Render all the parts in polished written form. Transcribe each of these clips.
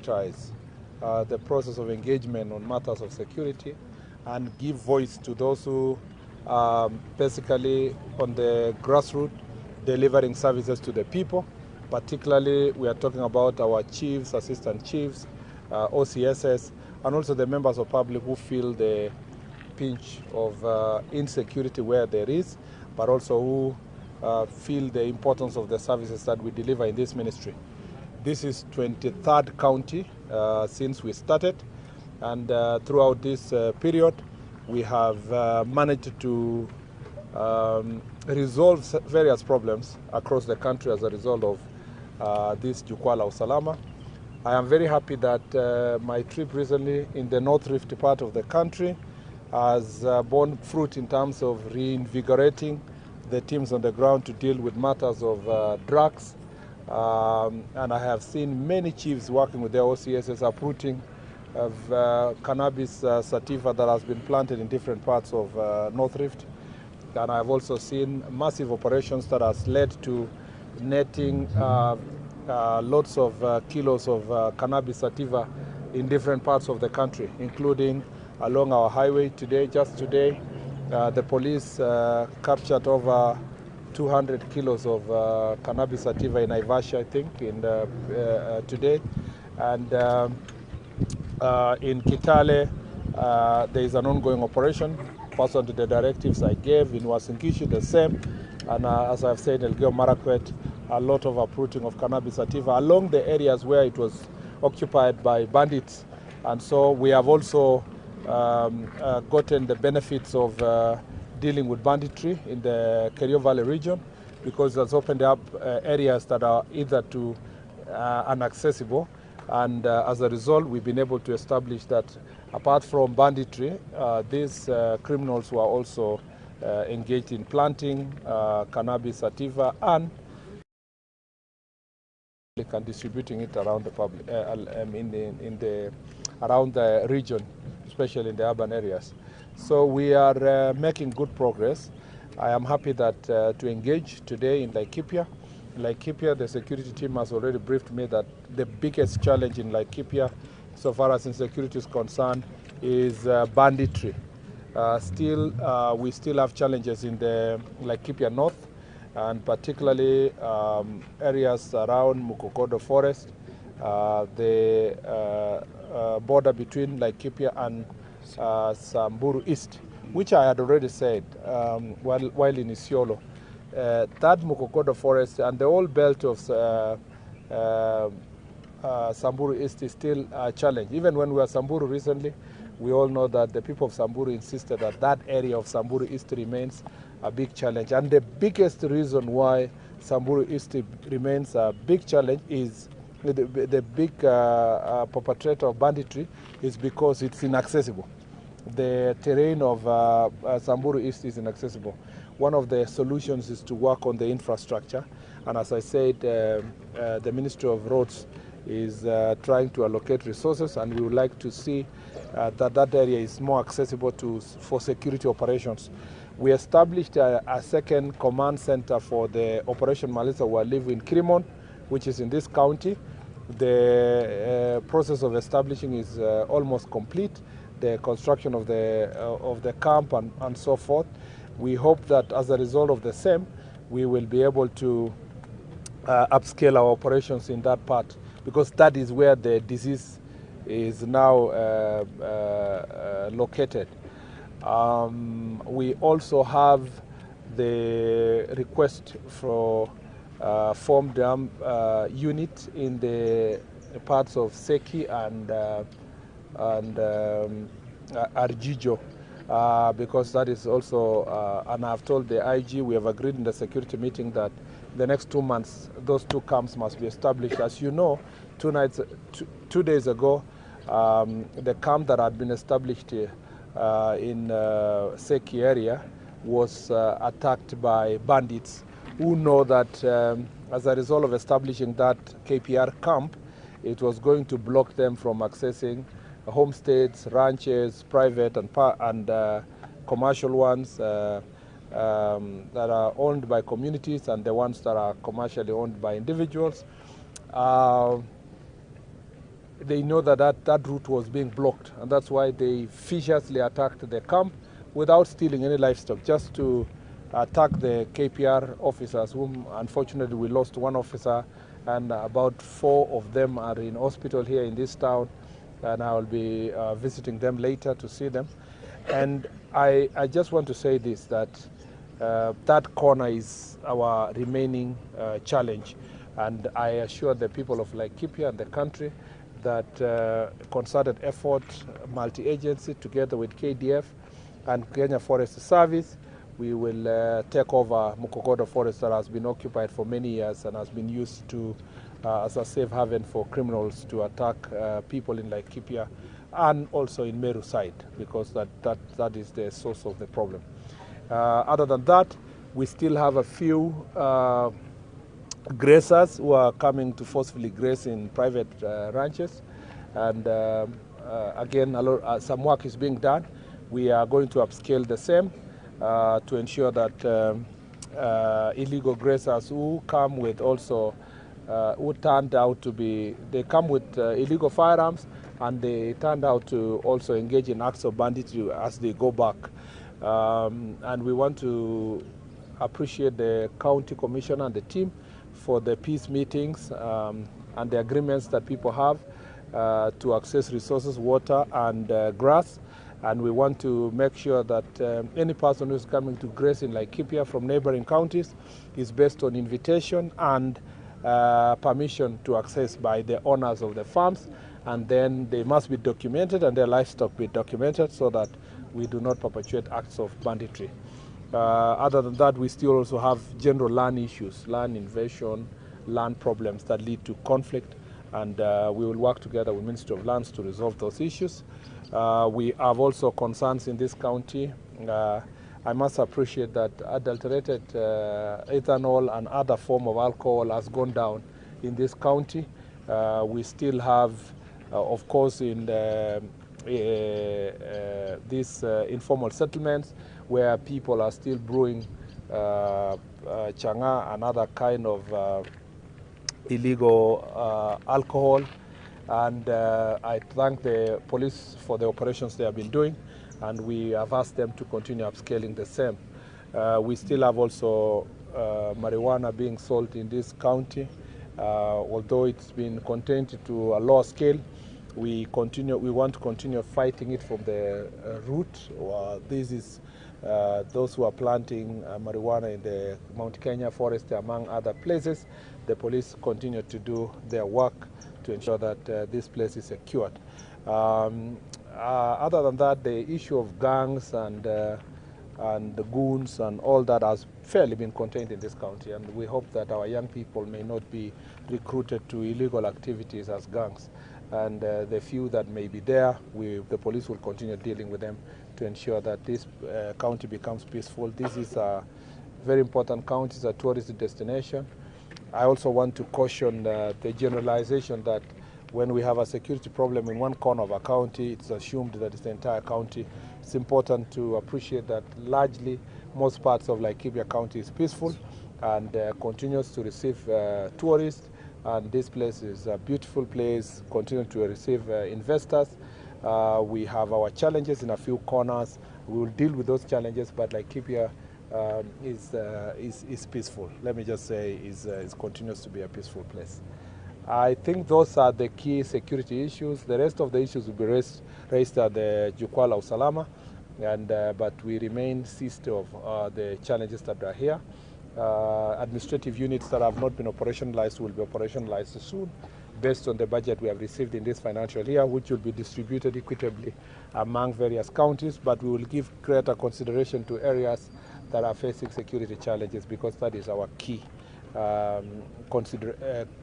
the process of engagement on matters of security and give voice to those who basically on the grassroots delivering services to the people. Particularly, we are talking about our chiefs, assistant chiefs, OCSs, and also the members of public who feel the pinch of insecurity where there is, but also who feel the importance of the services that we deliver in this ministry. This is 23rd county since we started, and throughout this period, we have managed to resolve various problems across the country as a result of this Jukwaa la Usalama. I am very happy that my trip recently in the North Rift part of the country has borne fruit in terms of reinvigorating the teams on the ground to deal with matters of drugs. And I have seen many chiefs working with their OCSs uprooting of cannabis sativa that has been planted in different parts of North Rift. And I've also seen massive operations that has led to netting lots of kilos of cannabis sativa in different parts of the country, including along our highway today. Just today, the police captured over 200 kilos of cannabis sativa in Naivasha, I think, today. And in Kithure, there is an ongoing operation, pursuant to the directives I gave. In Wasingishu, the same. And as I've said, Elgeyo Marakwet, a lot of uprooting of cannabis sativa along the areas where it was occupied by bandits. And so we have also gotten the benefits of dealing with banditry in the Kerio Valley region, because it has opened up areas that are either too inaccessible. And as a result, we've been able to establish that apart from banditry, these criminals were also engaged in planting cannabis sativa and distributing it around the public, around the region, especially in the urban areas. So we are making good progress. I am happy that to engage today in Laikipia. Laikipia, the security team has already briefed me that the biggest challenge in Laikipia, so far as insecurity is concerned, is banditry. We still have challenges in the Laikipia North, and particularly areas around Mukokodo Forest, the border between Laikipia and Samburu East, which I had already said while in Isiolo. That Mukokodo Forest and the whole belt of Samburu East is still a challenge. Even when we were Samburu recently, we all know that the people of Samburu insisted that that area of Samburu East remains a big challenge. And the biggest reason why Samburu East remains a big challenge is the big perpetrator of banditry is because it's inaccessible. The terrain of Samburu East is inaccessible. One of the solutions is to work on the infrastructure. And as I said, the Ministry of Roads is trying to allocate resources, and we would like to see that area is more accessible for security operations. We established a second command center for the Operation Malisa Walivu in Kirimon, which is in this county. The process of establishing is almost complete. The construction of the camp and so forth. We hope that as a result of the same, we will be able to upscale our operations in that part, because that is where the disease is now located. We also have the request for form dam unit in the parts of Seki and Arjijo, because that is also, and I've told the IG, we have agreed in the security meeting that the next 2 months, those two camps must be established. As you know, 2 days ago, the camp that had been established in Seki area was attacked by bandits who know that as a result of establishing that KPR camp, it was going to block them from accessing homesteads, ranches, private and commercial ones that are owned by communities and the ones that are commercially owned by individuals. they know that route was being blocked, and that's why they viciously attacked the camp without stealing any livestock, just to attack the KPR officers, whom unfortunately we lost one officer, and about 4 of them are in hospital here in this town, and I will be visiting them later to see them. And I just want to say this, that that corner is our remaining challenge, and I assure the people of Laikipia and the country that concerted effort, multi-agency, together with KDF and Kenya Forest Service, we will take over Mukokodo Forest that has been occupied for many years and has been used to as a safe haven for criminals to attack people in Laikipia and also in Meru side, because that is the source of the problem. Other than that, we still have a few grazers who are coming to forcefully graze in private ranches, and again, some work is being done. We are going to upscale the same to ensure that illegal grazers who come with also who turned out to be, they come with illegal firearms, and they turned out to also engage in acts of banditry as they go back. And we want to appreciate the county commissioner and the team for the peace meetings and the agreements that people have to access resources, water and grass. And we want to make sure that any person who's coming to graze in Laikipia from neighboring counties is based on invitation and permission to access by the owners of the farms, and then they must be documented and their livestock be documented so that we do not perpetuate acts of banditry. Other than that, we still also have general land issues, land invasion, land problems that lead to conflict, and we will work together with Ministry of Lands to resolve those issues. We have also concerns in this county. I must appreciate that adulterated ethanol and other form of alcohol has gone down in this county. We still have, of course, in these informal settlements where people are still brewing changa and other kind of illegal alcohol. And I thank the police for the operations they have been doing, and we have asked them to continue upscaling the same. We still have also marijuana being sold in this county. Although it's been contained to a lower scale, we want to continue fighting it from the root. This is those who are planting marijuana in the Mount Kenya forest, among other places. The police continue to do their work to ensure that this place is secured. Other than that, the issue of gangs and the goons and all that has fairly been contained in this county, and we hope that our young people may not be recruited to illegal activities as gangs. And the few that may be there, the police will continue dealing with them to ensure that this county becomes peaceful. This is a very important county, it's a tourist destination. I also want to caution the generalization that when we have a security problem in one corner of a county, it's assumed that it's the entire county. It's important to appreciate that largely most parts of Laikipia County is peaceful and continues to receive tourists. And this place is a beautiful place, continue to receive investors. We have our challenges in a few corners. We will deal with those challenges, but Laikipia is peaceful. Let me just say, it continues to be a peaceful place. I think those are the key security issues. The rest of the issues will be raised at the Jukwaa la Usalama, but we remain seized of the challenges that are here. Administrative units that have not been operationalized will be operationalized soon, based on the budget we have received in this financial year, which will be distributed equitably among various counties, but we will give greater consideration to areas that are facing security challenges, because that is our key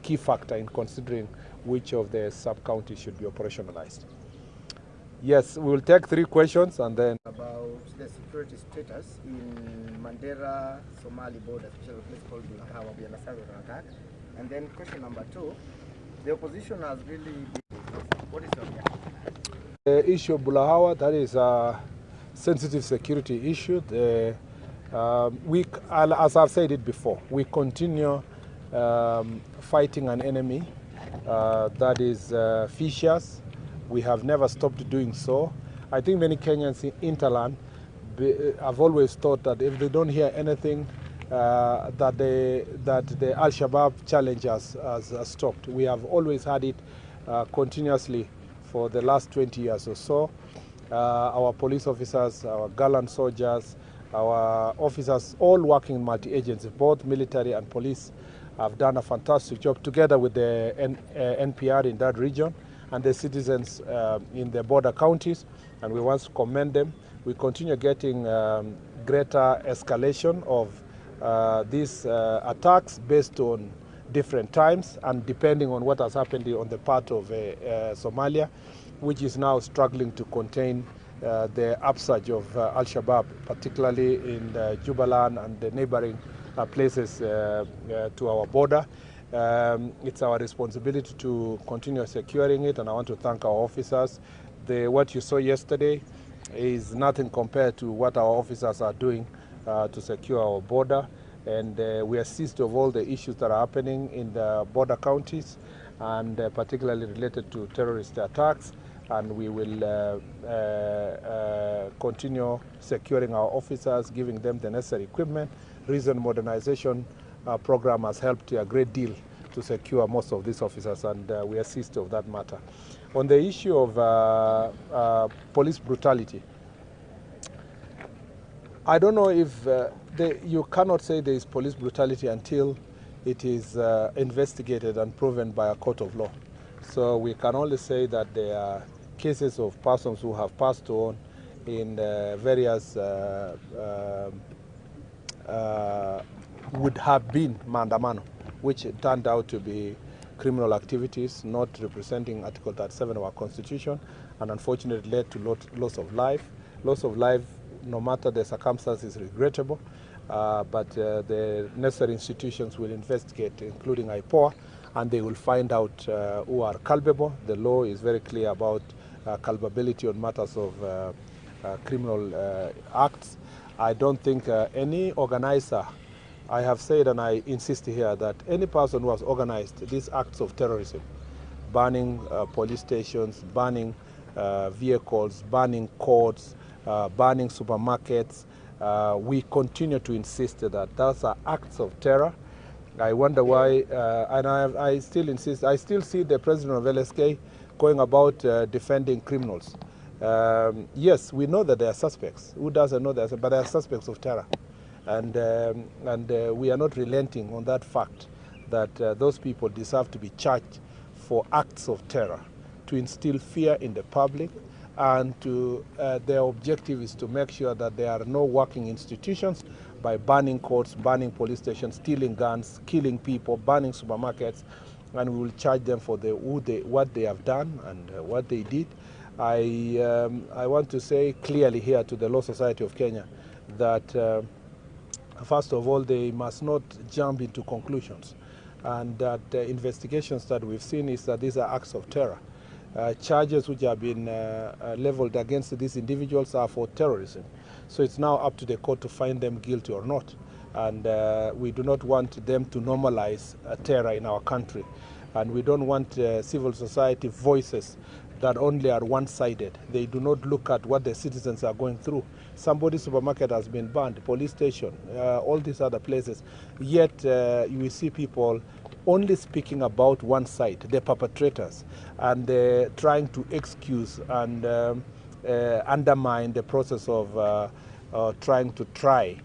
key factor in considering which of the sub-counties should be operationalized. Yes, we will take 3 questions and then... About the security status in Mandera, Somali border, especially a place called Bulahawa, we understand an attack. And then question number 2, the opposition has really been... What is your reaction? The issue of Bulahawa, that is a sensitive security issue. As I've said it before, we continue fighting an enemy that is fisheries. We have never stopped doing so. I think many Kenyans in Interland have always thought that if they don't hear anything, that the Al-Shabaab challenge has stopped. We have always had it continuously for the last 20 years or so. Our police officers, our gallant soldiers, our officers, all working in multi-agency, both military and police, have done a fantastic job together with the NPR in that region and the citizens in the border counties, and we want to commend them. We continue getting greater escalation of these attacks based on different times and depending on what has happened on the part of Somalia, which is now struggling to contain the upsurge of Al-Shabaab, particularly in Jubaland and the neighboring places to our border. It's our responsibility to continue securing it, and I want to thank our officers. What you saw yesterday is nothing compared to what our officers are doing to secure our border, and we assist of all the issues that are happening in the border counties, and particularly related to terrorist attacks, and we will continue securing our officers, giving them the necessary equipment. Recent modernization program has helped a great deal to secure most of these officers, and we assist of that matter. On the issue of police brutality, I don't know if you cannot say there is police brutality until it is investigated and proven by a court of law. So we can only say that there are cases of persons who have passed on in various would have been mandamano, which turned out to be criminal activities not representing Article 37 of our Constitution, and unfortunately led to loss of life. Loss of life, no matter the circumstances, is regrettable, but the necessary institutions will investigate, including IPOA, and they will find out who are culpable. The law is very clear about culpability on matters of criminal acts. I don't think any organizer, I have said and I insist here that any person who has organized these acts of terrorism, burning police stations, burning vehicles, burning courts, burning supermarkets, we continue to insist that those are acts of terror. I wonder why, and I still insist, I still see the president of LSK going about defending criminals. Yes, we know that they are suspects. Who doesn't know that? But they are suspects of terror. And we are not relenting on that fact that those people deserve to be charged for acts of terror, to instill fear in the public, and their objective is to make sure that there are no working institutions by burning courts, burning police stations, stealing guns, killing people, burning supermarkets, and we will charge them for what they have done and what they did. I want to say clearly here to the Law Society of Kenya that first of all, they must not jump into conclusions, and that the investigations that we've seen is that these are acts of terror. Charges which have been leveled against these individuals are for terrorism. So it's now up to the court to find them guilty or not. And we do not want them to normalize terror in our country. And we don't want civil society voices that only are one-sided. They do not look at what the citizens are going through. Somebody's supermarket has been burned, police station, all these other places. Yet you will see people only speaking about one side, the perpetrators, and trying to excuse and undermine the process of trying to try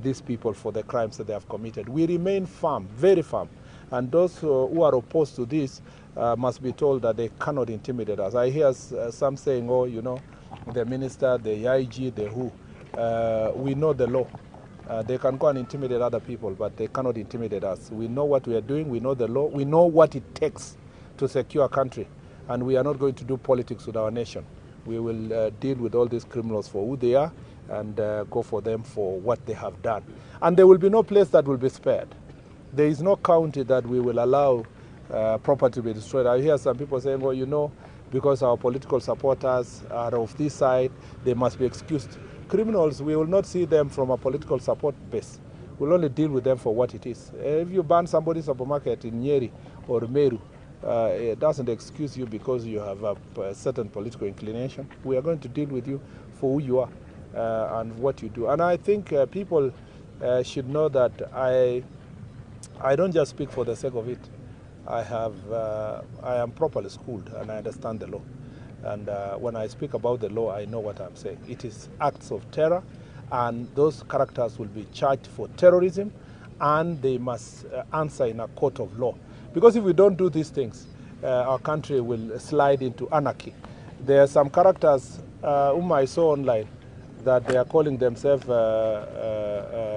these people for the crimes that they have committed. We remain firm, very firm. And those who are opposed to this must be told that they cannot intimidate us. I hear some saying, oh, you know, the minister, the IG, the who. We know the law. They can go and intimidate other people, but they cannot intimidate us. We know what we are doing. We know the law. We know what it takes to secure a country. And we are not going to do politics with our nation. We will deal with all these criminals for who they are and go for them for what they have done. And there will be no place that will be spared. There is no county that we will allow property to be destroyed. I hear some people saying, well, you know, because our political supporters are of this side, they must be excused. Criminals, we will not see them from a political support base. We'll only deal with them for what it is. If you ban somebody's supermarket in Nyeri or Meru, it doesn't excuse you because you have a certain political inclination. We are going to deal with you for who you are and what you do. And I think people should know that I don't just speak for the sake of it. I am properly schooled and I understand the law. And when I speak about the law, I know what I'm saying. It is acts of terror, and those characters will be charged for terrorism, and they must answer in a court of law. Because if we don't do these things, our country will slide into anarchy. There are some characters whom I saw online that they are calling themselves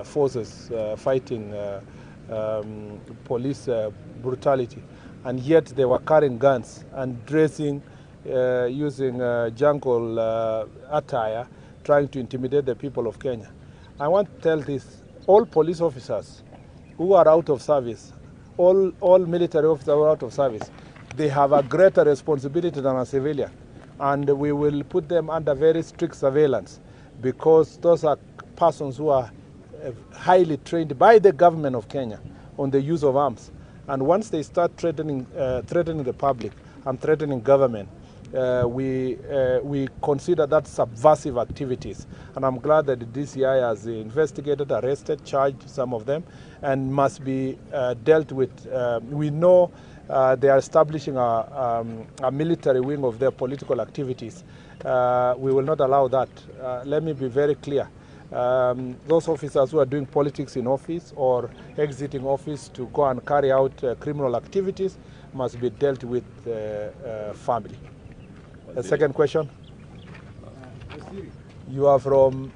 forces fighting police brutality, and yet they were carrying guns and dressing using jungle attire, trying to intimidate the people of Kenya. I want to tell this, all police officers who are out of service, all military officers who are out of service, they have a greater responsibility than a civilian. And we will put them under very strict surveillance, because those are persons who are highly trained by the government of Kenya on the use of arms. And once they start threatening the public and threatening government, we consider that subversive activities. And I'm glad that the DCI has investigated, arrested, charged some of them, and must be dealt with. We know they are establishing a military wing of their political activities. We will not allow that. Let me be very clear. Those officers who are doing politics in office or exiting office to go and carry out criminal activities must be dealt with firmly. The second question? You are from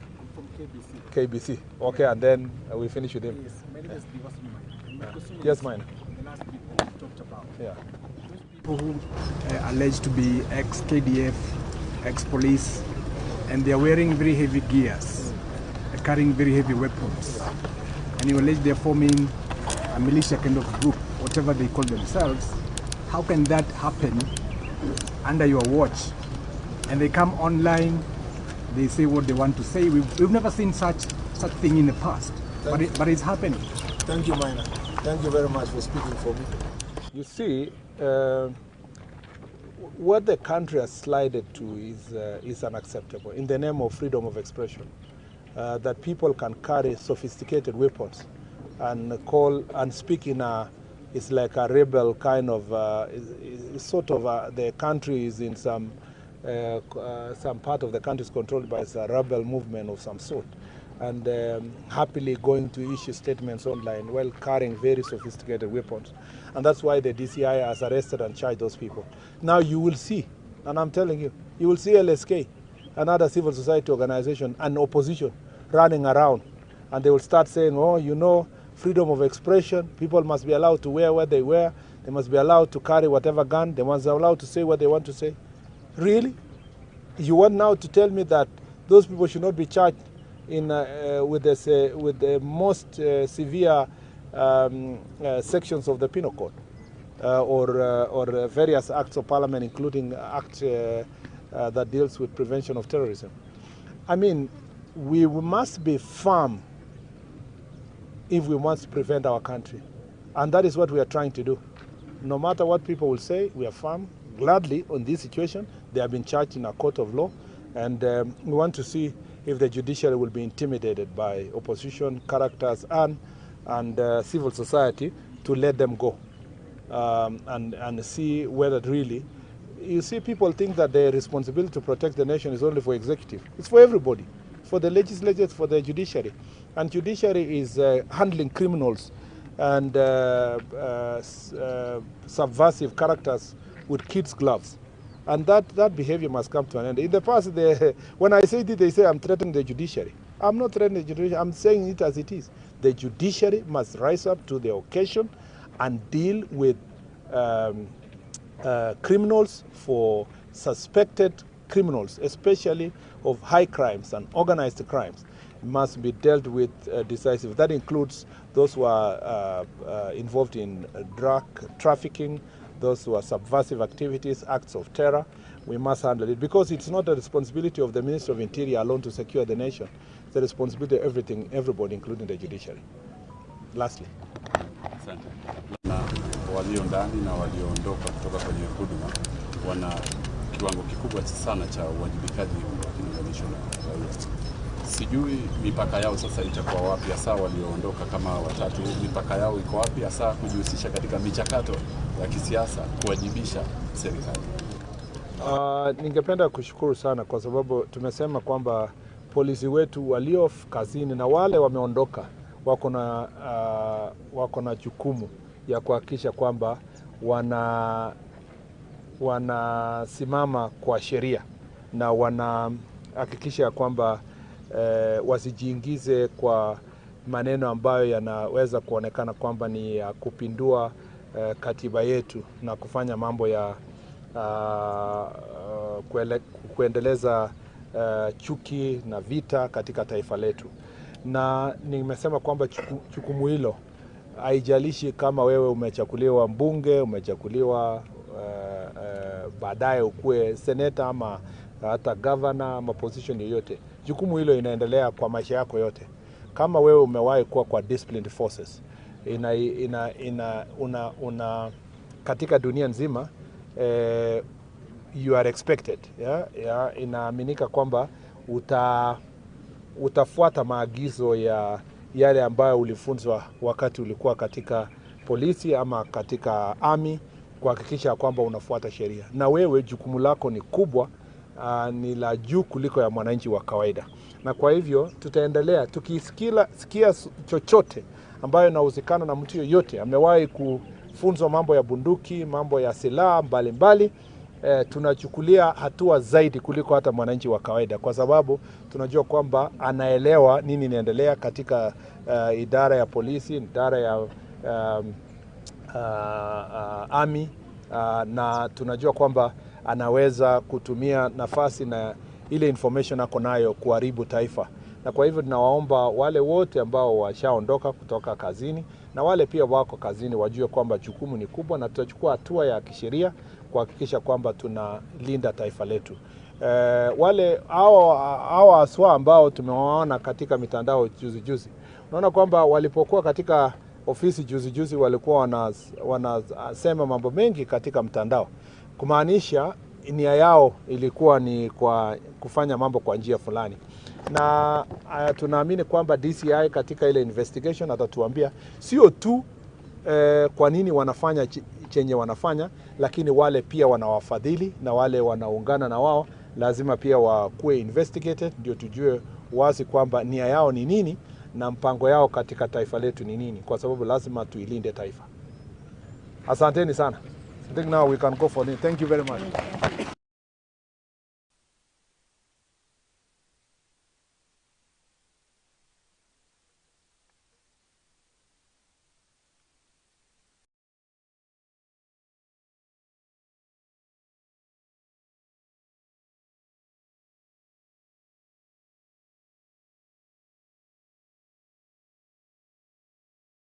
KBC. KBC. Okay, and then we finish with him. Yes, my name is Yes, mine. The last people we talked about. Yeah. Those people who are alleged to be ex-KDF, ex-police, and they are wearing very heavy gears, carrying very heavy weapons, and you allege they are forming a militia kind of group, whatever they call themselves. How can that happen under your watch? And they come online, they say what they want to say. We've never seen such thing in the past, but it's happening. Thank you, Minor. Thank you very much for speaking for me. You see, what the country has slided to is unacceptable in the name of freedom of expression. That people can carry sophisticated weapons and call and speak in it's like a rebel kind of, the country is in some part of the country is controlled by a rebel movement of some sort, and happily going to issue statements online while carrying very sophisticated weapons. And that's why the DCI has arrested and charged those people. Now you will see, and I'm telling you, you will see LSK, another civil society organization, and opposition running around, and they will start saying, oh, you know, freedom of expression, people must be allowed to wear what they wear, they must be allowed to carry whatever gun, they must be allowed to say what they want to say. Really? You want now to tell me that those people should not be charged with the most severe sections of the Penal Code or various acts of parliament, including act that deals with prevention of terrorism? I mean, we must be firm if we want to prevent our country. And that is what we are trying to do. No matter what people will say, we are firm. Gladly, on this situation, they have been charged in a court of law. And we want to see if the judiciary will be intimidated by opposition characters and civil society to let them go. And see whether really, you see, people think that the responsibility to protect the nation is only for executive. It's for everybody, for the legislature, for the judiciary. And judiciary is handling criminals and subversive characters with kids' gloves. And that behavior must come to an end. In the past, when I say this, they say I'm threatening the judiciary. I'm not threatening the judiciary, I'm saying it as it is. The judiciary must rise up to the occasion and deal with criminals for suspected criminals, especially of high crimes and organized crimes, must be dealt with decisively. That includes those who are involved in drug trafficking, those who are subversive activities, acts of terror. We must handle it, because it's not the responsibility of the Minister of Interior alone to secure the nation. It's the responsibility of everybody, including the judiciary. Lastly. walio ndani na walioondoka kutoka kwenye huduma wana kiwango kikubwa sana cha uwajibikaji ukilinganishwa na raia. Sijui mipaka yao sasa itakuwa wapi hasa walioondoka kama watatu, mipaka yao iko wapi hasa kujihusisha katika michakato ya kisiasa kuwajibisha serikali? Ningependa kushukuru sana kwa sababu tumesema kwamba polisi wetu walio kazini na wale wameondoka wako na jukumu ya kuhakikisha kwamba wanasimama kwa sheria na wanahakikisha kwamba wasijiingize kwa maneno ambayo yanaweza kuonekana kwamba ni ya kupindua katiba yetu na kufanya mambo ya kuendeleza chuki na vita katika taifa letu. Na nimesema kwamba jukumu hilo haijalishi kama wewe umechakuliwa mbunge, umechakuliwa baadaye ukuwe seneta ama hata governor ama position yoyote. Jukumu hilo inaendelea kwa maisha yako yote. Kama wewe umewahi kuwa kwa disciplined forces, katika dunia nzima you are expected, inaaminika kwamba utafuata maagizo ya yale ambayo ulifunzwa wakati ulikuwa katika polisi ama katika army, kuhakikisha kwamba unafuata sheria. Na wewe jukumu lako ni kubwa, ni la juu kuliko ya mwananchi wa kawaida. Na kwa hivyo tutaendelea tukisikia chochote ambayo inahusikana na mtu yoyote amewahi kufunzwa mambo ya bunduki, mambo ya silaha mbalimbali, tunachukulia hatua zaidi kuliko hata mwananchi wa kawaida, kwa sababu tunajua kwamba anaelewa nini inaendelea katika idara ya polisi, idara ya army, na tunajua kwamba anaweza kutumia nafasi na ile information ako nayo kuharibu taifa. Na kwa hivyo tunawaomba wale wote ambao washaondoka kutoka kazini na wale pia wako kazini wajue kwamba jukumu ni kubwa, na tutachukua hatua ya kisheria kuhakikisha kwamba tunalinda taifa letu. Wale hao aswa ambao tumewaona katika mitandao juzi, unaona kwamba walipokuwa katika ofisi juzi walikuwa wanasema mambo mengi katika mtandao, kumaanisha nia yao ilikuwa ni kwa kufanya mambo kwa njia fulani. Na tunaamini kwamba DCI katika ile investigation atatuambia sio tu kwa nini wanafanya chenye wanafanya, lakini wale pia wanawafadhili na wale wanaungana na wao lazima pia wakuwe investigated, ndio tujue wazi kwamba nia yao ni nini na mpango yao katika taifa letu ni nini, kwa sababu lazima tuilinde taifa. Asanteni sana. I think now we can go for it. Thank you very much.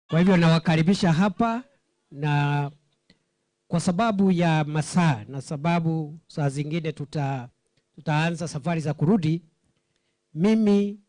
Kwa hivyo nawakaribisha hapa, na kwa sababu ya masaa na sababu saa zingine tutaanza safari za kurudi, mimi